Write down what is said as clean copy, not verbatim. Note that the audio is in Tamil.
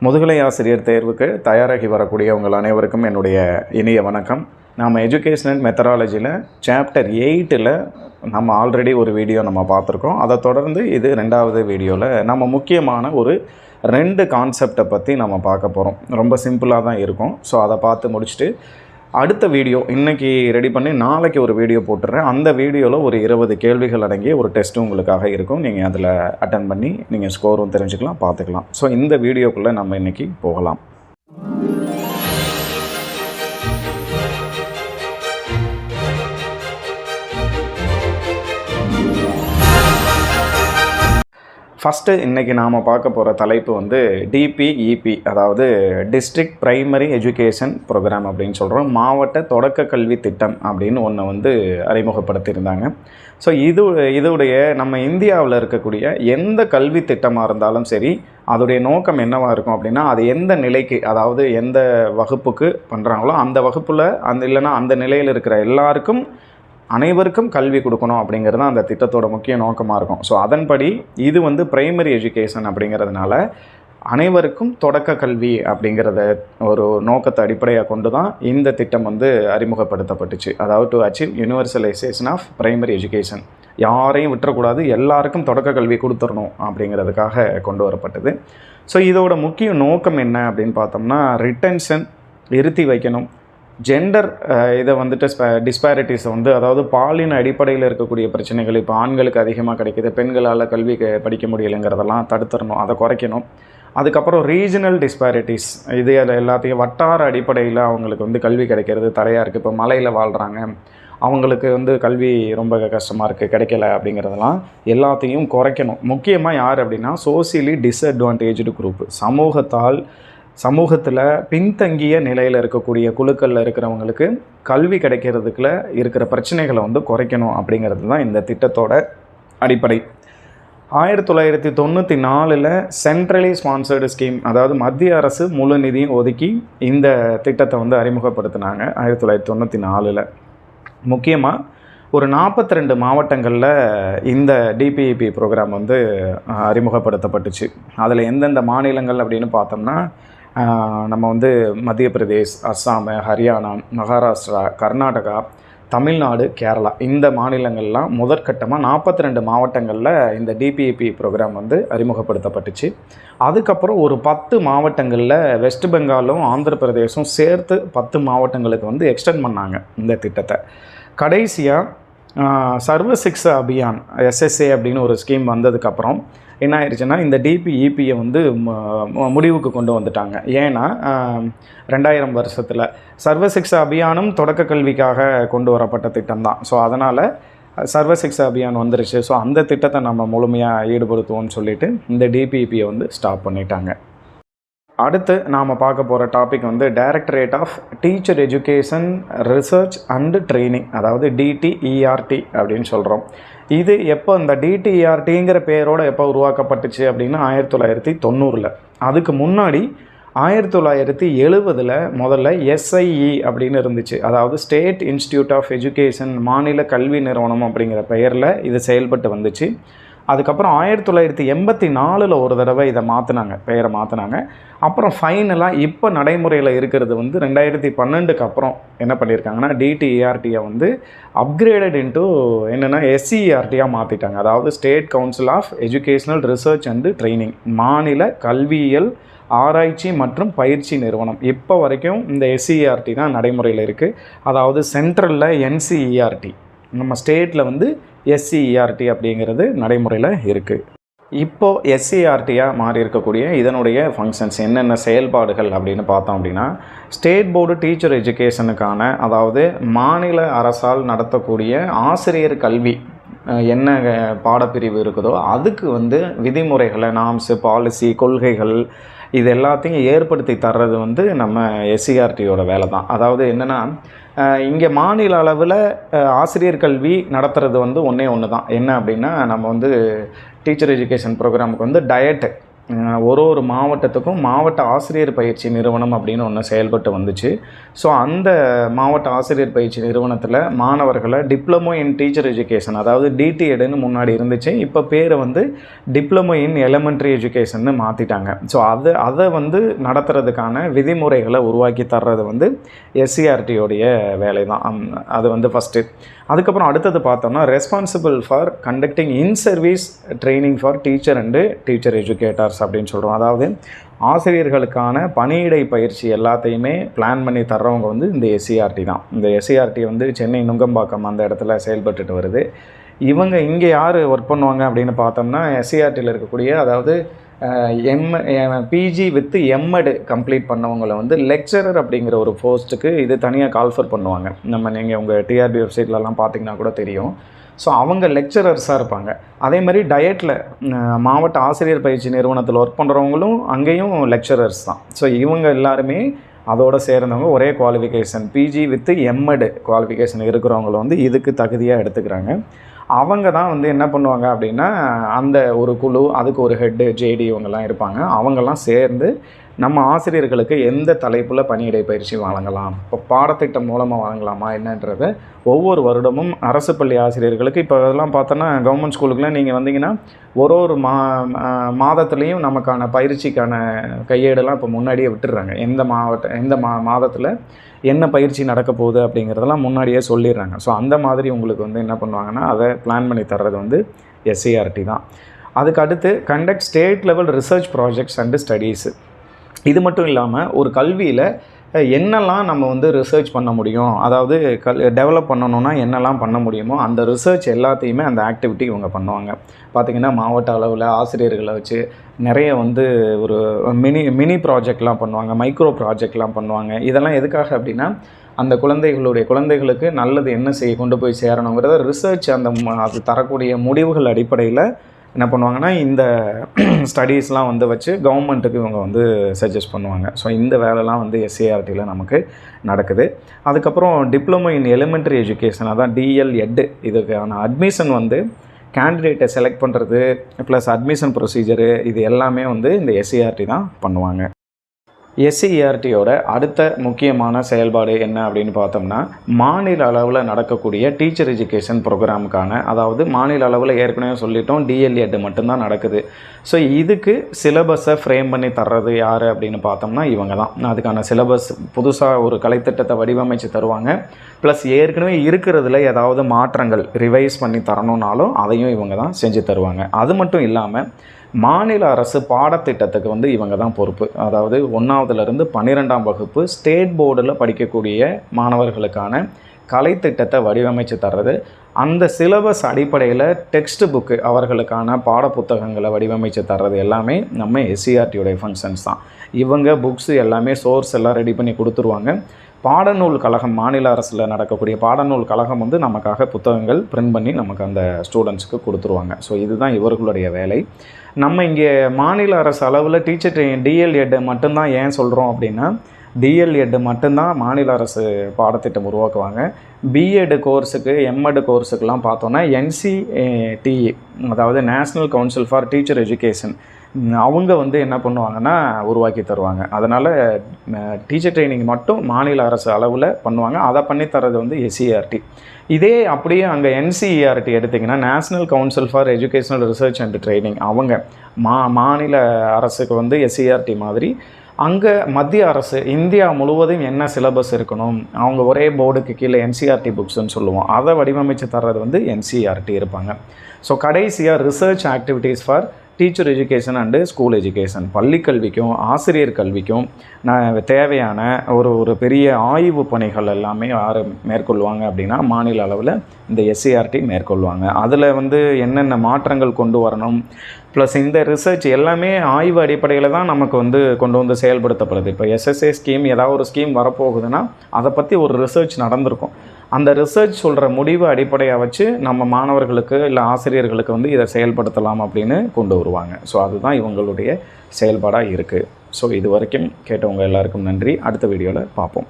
முதுகலை ஆசிரியர் தேர்வுக்கு தயாராகி வரக்கூடிய உங்கள் அனைவருக்கும் என்னுடைய இனிய வணக்கம். நாம் எஜுகேஷன் அண்ட் மெத்தடாலஜியில் சாப்டர் 8ல் நம்ம ஆல்ரெடி ஒரு வீடியோ நம்ம பார்த்துருக்கோம். அதை தொடர்ந்து இது 2வது வீடியோவில் நம்ம முக்கியமான ஒரு 2 கான்செப்டை பற்றி நம்ம பார்க்க போகிறோம். ரொம்ப சிம்பிளாக தான் இருக்கும். ஸோ அதை பார்த்து முடிச்சுட்டு அடுத்த வீடியோ இன்றைக்கி ரெடி பண்ணி நாளைக்கு ஒரு வீடியோ போட்டுடுறேன். அந்த வீடியோவில் ஒரு 20 கேள்விகள் அடங்கிய ஒரு டெஸ்ட்டும் உங்களுக்காக இருக்கும். நீங்கள் அதில் அட்டன் பண்ணி நீங்கள் ஸ்கோரும் தெரிஞ்சுக்கலாம், பார்த்துக்கலாம். ஸோ இந்த வீடியோக்குள்ளே நம்ம இன்றைக்கி போகலாம். ஃபஸ்ட்டு இன்றைக்கி நாம் பார்க்க போகிற தலைப்பு வந்து டிபிஇபி, அதாவது டிஸ்ட்ரிக்ட் ப்ரைமரி எஜுகேஷன் ப்ரோக்ராம் அப்படின்னு சொல்கிறோம். மாவட்ட தொடக்க கல்வி திட்டம் அப்படின்னு ஒன்று வந்து அறிமுகப்படுத்தியிருந்தாங்க. ஸோ இதோடைய நம்ம இந்தியாவில் இருக்கக்கூடிய எந்த கல்வி திட்டமாக இருந்தாலும் சரி, அதோடைய நோக்கம் என்னவாக இருக்கும் அப்படின்னா, அது எந்த நிலைக்கு, அதாவது எந்த வகுப்புக்கு பண்ணுறாங்களோ அந்த வகுப்பில் இல்லைன்னா அந்த நிலையில் இருக்கிற எல்லாருக்கும் அனைவருக்கும் கல்வி கொடுக்கணும் அப்படிங்கிறது தான் அந்த திட்டத்தோட முக்கிய நோக்கமாக இருக்கும். ஸோ அதன்படி இது வந்து பிரைமரி எஜுகேஷன் அப்படிங்கிறதுனால அனைவருக்கும் தொடக்க கல்வி அப்படிங்கிறத ஒரு நோக்கத்தை அடிப்படையாக கொண்டு தான் இந்த திட்டம் வந்து அறிமுகப்படுத்தப்பட்டுச்சு. அதாவது to achieve universalization of primary education, யாரையும் விட்டுறக்கூடாது, எல்லாருக்கும் தொடக்க கல்வி கொடுத்துடணும் அப்படிங்கிறதுக்காக கொண்டு வரப்பட்டது. ஸோ இதோட முக்கிய நோக்கம் என்ன அப்படின்னு பார்த்தோம்னா, ரிட்டென்ஷன் இருத்தி வைக்கணும், ஜெண்டர் இதை வந்துட்டு டிஸ்பாரிட்டிஸை வந்து, அதாவது பாலின அடிப்படையில் இருக்கக்கூடிய பிரச்சனைகள், இப்போ ஆண்களுக்கு அதிகமாக கிடைக்கிது, பெண்களால் கல்வி படிக்க முடியலைங்கிறதெல்லாம் தடுத்துடணும், அதை குறைக்கணும். அதுக்கப்புறம் ரீஜனல் டிஸ்பாரிட்டிஸ், இது எல்லாத்தையும் வட்டார அடிப்படையில் அவங்களுக்கு வந்து கல்வி கிடைக்கிறது தடையாக இருக்குது. இப்போ மலையில் வாழ்கிறாங்க, அவங்களுக்கு வந்து கல்வி ரொம்ப கஷ்டமாக இருக்குது, கிடைக்கல அப்படிங்கிறதெல்லாம் எல்லாத்தையும் குறைக்கணும். முக்கியமாக யார் அப்படின்னா, சோசியலி டிஸ்அட்வான்டேஜ்டு குரூப், சமூகத்தில் பின்தங்கிய நிலையில் இருக்கக்கூடிய குழுக்களில் இருக்கிறவங்களுக்கு கல்வி கிடைக்கிறதுக்குள்ள இருக்கிற பிரச்சனைகளை வந்து குறைக்கணும் அப்படிங்கிறது தான் இந்த திட்டத்தோட அடிப்படை. 1994 சென்ட்ரலி ஸ்பான்சர்டு ஸ்கீம், அதாவது மத்திய அரசு முழு நிதியும் ஒதுக்கி இந்த திட்டத்தை வந்து அறிமுகப்படுத்தினாங்க 1994. முக்கியமாக ஒரு 42 மாவட்டங்களில் இந்த டிபிஇபி ப்ரோக்ராம் வந்து அறிமுகப்படுத்தப்பட்டுச்சு. அதில் எந்தெந்த மாநிலங்கள் அப்படின்னு பார்த்தோம்னா, நம்ம வந்து மத்திய பிரதேஷ், அஸ்ஸாம், ஹரியானா, மகாராஷ்டிரா, கர்நாடகா, தமிழ்நாடு, கேரளா, இந்த மாநிலங்கள்லாம் முதற்கட்டமாக 42 மாவட்டங்களில் இந்த டிபிஇபி ப்ரோக்ராம் வந்து அறிமுகப்படுத்தப்பட்டுச்சு. அதுக்கப்புறம் ஒரு 10 மாவட்டங்களில் வெஸ்ட் பெங்காலும் ஆந்திர பிரதேசும் சேர்த்து 10 மாவட்டங்களுக்கு வந்து எக்ஸ்டெண்ட் பண்ணாங்க இந்த திட்டத்தை. கடைசியாக சர்வ சிக்ஷா அபியான், எஸ்எஸ்ஏ அப்படின்னு ஒரு ஸ்கீம் வந்ததுக்கப்புறம் என்ன ஆயிடுச்சுன்னா, இந்த டிபிஇபியை வந்து முடிவுக்கு கொண்டு வந்துட்டாங்க. ஏன்னா 2000 வருஷத்தில் சர்வ சிக்ஷா அபியானும் தொடக்க கல்விக்காக கொண்டு வரப்பட்ட திட்டம் தான். ஸோ அதனால் சர்வ சிக்ஷா அபியான் வந்துருச்சு. ஸோ அந்த திட்டத்தை நம்ம முழுமையாக ஈடுபடுத்துவோம்னு சொல்லிட்டு இந்த டிபிஇபியை வந்து ஸ்டாப் பண்ணிட்டாங்க. அடுத்து நாம் பார்க்க போகிற டாபிக் வந்து directorate of teacher education research and training, அதாவது டிடிஇஆர்டி அப்படின்னு சொல்கிறோம். இது எப்போ இந்த டிடிஇஆர்டிங்கிற பேரோடு எப்போ உருவாக்கப்பட்டுச்சு அப்படின்னா 1990. அதுக்கு முன்னாடி 1970 முதல்ல எஸ்ஐஇ அப்படின்னு இருந்துச்சு, அதாவது ஸ்டேட் இன்ஸ்டிடியூட் ஆஃப் எஜுகேஷன், மாநில கல்வி நிறுவனம் அப்படிங்கிற பெயரில் இது செயல்பட்டு வந்துச்சு. அதுக்கப்புறம் 1984 ஒரு தடவை இதை பெயரை மாற்றினாங்க. அப்புறம் ஃபைனலாக இப்போ நடைமுறையில் இருக்கிறது வந்து 2012க்கு அப்புறம் என்ன பண்ணியிருக்காங்கன்னா, டிடிஇஆர்டியை வந்து அப்கிரேடட் இன்ட்டு என்னென்னா எஸ்சிஇஆர்டியாக மாற்றிட்டாங்க. அதாவது state council of educational research and training, மாநில கல்வியியல் ஆராய்ச்சி மற்றும் பயிற்சி நிறுவனம். இப்போ வரைக்கும் இந்த எஸ்சிஇஆர்டி தான் நடைமுறையில் இருக்குது. அதாவது சென்ட்ரலில் என்சிஇஆர்டி, நம்ம ஸ்டேட்டில் வந்து எஸ்சிஇஆர்டி அப்படிங்கிறது நடைமுறையில் இருக்குது. இப்போது எஸ்சிஆர்டியாக மாறி இருக்கக்கூடிய இதனுடைய ஃபங்க்ஷன்ஸ் என்னென்ன செயல்பாடுகள் அப்படின்னு பார்த்தோம் அப்படின்னா, ஸ்டேட் போர்டு டீச்சர் எஜுகேஷனுக்கான, அதாவது மாநில அரசால் நடத்தக்கூடிய ஆசிரியர் கல்வி என்ன பாடப்பிரிவு இருக்குதோ அதுக்கு வந்து விதிமுறைகளை, நாம்ஸு, பாலிசி, கொள்கைகள் இது எல்லாத்தையும் ஏற்படுத்தி தர்றது வந்து நம்ம எஸ்சிஆர்டியோட வேலை தான். அதாவது என்னென்னா, இங்கே மாநில அளவில் ஆசிரியர் கல்வி நடத்துகிறது வந்து ஒன்று தான். என்ன அப்படின்னா, நம்ம வந்து டீச்சர் எஜுகேஷன் ப்ரோக்ராமுக்கு வந்து டயட்டு, ஒரு மாவட்டத்துக்கும் மாவட்ட ஆசிரியர் பயிற்சி நிறுவனம் அப்படின்னு ஒன்று செயல்பட்டு வந்துச்சு. ஸோ அந்த மாவட்ட ஆசிரியர் பயிற்சி நிறுவனத்தில் மாணவர்களை டிப்ளமோ இன் டீச்சர் எஜுகேஷன், அதாவது டிடிஎட்னு முன்னாடி இருந்துச்சு, இப்போ பேரை வந்து டிப்ளமோ இன் எலிமெண்ட்ரி எஜுகேஷன்னு மாற்றிட்டாங்க. ஸோ அதை வந்து நடத்துறதுக்கான விதிமுறைகளை உருவாக்கி தர்றது வந்து எஸ்சிஆர்டியோடைய வேலை தான். அது வந்து ஃபஸ்ட்டு. அதுக்கப்புறம் அடுத்தது பார்த்தோம்னா responsible for conducting in service training for teacher and teacher educators அப்படின்னு சொல்கிறோம். அதாவது ஆசிரியர்களுக்கான பணியிடை பயிற்சி எல்லாத்தையுமே பிளான் பண்ணி தர்றவங்க வந்து இந்த எஸ்சிஆர்டி தான். இந்த எஸ்சிஆர்டி வந்து சென்னை நுங்கம்பாக்கம் அந்த இடத்துல செயல்பட்டுட்டு வருது. இவங்க இங்கே யார் ஒர்க் பண்ணுவாங்க அப்படின்னு பார்த்தோம்னா எஸ்சிஆர்டியில் இருக்கக்கூடிய, அதாவது பிஜி வித் எம்எட் கம்ப்ளீட் பண்ணவங்களை வந்து லெக்சரர் அப்படிங்கிற ஒரு போஸ்ட்டுக்கு இது தனியாக கால்ஃபர் பண்ணுவாங்க. நீங்கள் உங்கள் டிஆர்பி வெப்சைட்லலாம் பார்த்தீங்கன்னா கூட தெரியும். ஸோ அவங்க லெக்சரர்ஸாக இருப்பாங்க. அதே மாதிரி டயட்டில் மாவட்ட ஆசிரியர் பயிற்சி நிறுவனத்தில் ஒர்க் பண்ணுறவங்களும் அங்கேயும் லெக்சரர்ஸ் தான். ஸோ இவங்க எல்லாருமே அதோடு சேர்ந்தவங்க, ஒரே qualification PG with MEd qualification இருக்கிறவங்கள வந்து இதுக்கு தகுதியாக எடுத்துக்கிறாங்க. அவங்க தான் வந்து என்ன பண்ணுவாங்க அப்படின்னா, அந்த ஒரு குழு, அதுக்கு ஒரு ஹெட்டு ஜேடி இவங்கெல்லாம் இருப்பாங்க. அவங்கெல்லாம் சேர்ந்து நம்ம ஆசிரியர்களுக்கு எந்த தலைப்பில் பணியிடை பயிற்சி வழங்கலாம், இப்போ பாடத்திட்டம் மூலமாக வழங்கலாமா என்னன்றதை ஒவ்வொரு வருடமும் அரசு பள்ளி ஆசிரியர்களுக்கு, இப்போ அதெல்லாம் பார்த்தோன்னா கவர்மெண்ட் ஸ்கூலுக்குலாம் நீங்கள் வந்தீங்கன்னா ஒரு மாதத்துலேயும் நமக்கான பயிற்சிக்கான கையேடெல்லாம் இப்போ முன்னாடியே விட்டுடுறாங்க. எந்த மாதத்தில் என்ன பயிற்சி நடக்க போகுது அப்படிங்கிறதெல்லாம் முன்னாடியே சொல்லிடுறாங்க. ஸோ அந்த மாதிரி உங்களுக்கு வந்து என்ன பண்ணுவாங்கன்னா அதை பிளான் பண்ணி தர்றது வந்து எஸ்சிஆர்டி தான். அதுக்கு அடுத்து conduct state level research projects and studies. இது மட்டும் இல்லாமல் ஒரு கல்வியில் என்னெல்லாம் நம்ம வந்து ரிசர்ச் பண்ண முடியும், அதாவது டெவலப் பண்ணணுன்னா என்னெல்லாம் பண்ண முடியுமோ அந்த ரிசர்ச் எல்லாத்தையுமே அந்த ஆக்டிவிட்டி இவங்க பண்ணுவாங்க. பார்த்திங்கன்னா மாவட்ட அளவில் ஆசிரியர்களை வச்சு நிறைய வந்து ஒரு மினி ப்ராஜெக்ட்லாம் பண்ணுவாங்க, மைக்ரோ ப்ராஜெக்ட்லாம் பண்ணுவாங்க. இதெல்லாம் எதுக்காக அப்படின்னா அந்த குழந்தைகளுக்கு நல்லது என்ன கொண்டு போய் சேரணுங்கிறத ரிசர்ச் அது தரக்கூடிய முடிவுகள் அடிப்படையில் என்ன பண்ணுவாங்கன்னா இந்த ஸ்டடீஸ்லாம் வந்து வச்சு கவர்மெண்ட்டுக்கு இவங்க வந்து சஜஸ்ட் பண்ணுவாங்க. ஸோ இந்த வேலைலாம் வந்து எஸ்சிஆர்டியில் நமக்கு நடக்குது. அதுக்கப்புறம் டிப்ளமோ இன் எலிமெண்ட்ரி எஜுகேஷன், அதான் டிஎல்எட், இதுக்கான அட்மிஷன் வந்து கேண்டிடேட்டை செலக்ட் பண்ணுறது ப்ளஸ் அட்மிஷன் ப்ரொசீஜரு இது எல்லாமே வந்து இந்த எஸ்சிஆர்டி தான் பண்ணுவாங்க. எஸ்சிஆர்டியோட அடுத்த முக்கியமான செயல்பாடு என்ன அப்படின்னு பார்த்தோம்னா, மாநில அளவில் நடக்கக்கூடிய டீச்சர் எஜுகேஷன் ப்ரோக்ராமுக்கான, அதாவது மாநில அளவில் ஏற்கனவே சொல்லிட்டோம் டிஎல்எட் மட்டும்தான் நடக்குது. ஸோ இதுக்கு சிலபஸை ஃப்ரேம் பண்ணி தர்றது யார் அப்படின்னு பார்த்தோம்னா இவங்க தான். அதுக்கான சிலபஸ் புதுசாக ஒரு கலைத்திட்டத்தை வடிவமைச்சு தருவாங்க. ப்ளஸ் ஏற்கனவே இருக்கிறதுல ஏதாவது மாற்றங்கள் ரிவைஸ் பண்ணி தரணுன்னாலும் அதையும் இவங்க தான் செஞ்சு தருவாங்க. அது மட்டும் இல்லாமல் மாநில அரசு பாடத்திட்டத்துக்கு வந்து இவங்க தான் பொறுப்பு. அதாவது 1ஆவதுலேருந்து 12ஆம் வகுப்பு ஸ்டேட் போர்டில் படிக்கக்கூடிய மாணவர்களுக்கான கலைத்திட்டத்தை வடிவமைச்சு தர்றது, அந்த சிலபஸ் அடிப்படையில் டெக்ஸ்ட் புக்கு அவர்களுக்கான பாடப்புத்தகங்களை வடிவமைச்சு தர்றது எல்லாமே நம்ம எஸ்சிஆர்டியோடைய ஃபங்க்ஷன்ஸ் தான். இவங்க புக்ஸு எல்லாமே சோர்ஸ் எல்லாம் ரெடி பண்ணி கொடுத்துருவாங்க. பாடநூல் கழகம், மாநில அரசில் நடக்கக்கூடிய பாடநூல் கழகம் வந்து நமக்காக புத்தகங்கள் பிரிண்ட் பண்ணி நமக்கு அந்த ஸ்டூடெண்ட்ஸுக்கு கொடுத்துருவாங்க. ஸோ இதுதான் இவர்களுடைய வேலை. நம்ம இங்கே மாநில அரசு அளவில் டீச்சர் டிஎல்எட் மட்டும்தான் ஏன் சொல்கிறோம் அப்படின்னா, டிஎல்எட் மட்டும்தான் மாநில அரசு பாடத்திட்டம் உருவாக்குவாங்க. பிஎட் கோர்ஸுக்கு எம்எட் கோர்ஸுக்கெலாம் பார்த்தோன்னா என்சிடிஇ, அதாவது national council for teacher education, அவங்க வந்து என்ன பண்ணுவாங்கன்னா உருவாக்கி தருவாங்க. அதனால் டீச்சர் ட்ரைனிங் மட்டும் மாநில அரசு அளவில் பண்ணுவாங்க. அதை பண்ணி தரது வந்து எஸ்சிஆர்டி. இதே அப்படியே அங்கே என்சிஇஆர்டி எடுத்திங்கன்னா, national council for educational research and training, அவங்க மாநில அரசுக்கு வந்து எஸ்சிஆர்டி மாதிரி அங்கே மத்திய அரசு இந்தியா முழுவதும் என்ன சிலபஸ் இருக்கணும், அவங்க ஒரே போர்டுக்கு கீழே என்சிஆர்டி புக்ஸ்ன்னு சொல்லுவோம், அதை வடிவமைச்சு தர்றது வந்து என்சிஆர்டி இருப்பாங்க. ஸோ கடைசியாக research activities for teacher education and school education, பள்ளிக்கல்விக்கும் ஆசிரியர் கல்விக்கும் தேவையான ஒரு பெரிய ஆய்வு பணிகள் எல்லாமே யார் மேற்கொள்வாங்க அப்படின்னா மாநில அளவில் இந்த எஸ்சிஆர்டி மேற்கொள்வாங்க. அதில் வந்து என்னென்ன மாற்றங்கள் கொண்டு வரணும், ப்ளஸ் இந்த ரிசர்ச் எல்லாமே ஆய்வு அடிப்படையில் தான் நமக்கு வந்து கொண்டு வந்து செயல்படுத்தப்படுது. இப்போ எஸ்எஸ்ஏ ஸ்கீம், ஏதாவது ஒரு ஸ்கீம் வரப்போகுதுன்னா அதை பற்றி ஒரு ரிசர்ச் நடந்திருக்கும். அந்த ரிசர்ச் சொல்கிற முடிவை அடிப்படையாக வச்சு நம்ம மாணவர்களுக்கு இல்லை ஆசிரியர்களுக்கு வந்து இதை செயல்படுத்தலாம் அப்படின்னு கொண்டு வருவாங்க. ஸோ அதுதான் இவங்களுடைய செயல்பாடாக இருக்குது. ஸோ இது வரைக்கும் கேட்டவங்க எல்லாருக்கும் நன்றி. அடுத்த வீடியோவில் பார்ப்போம்.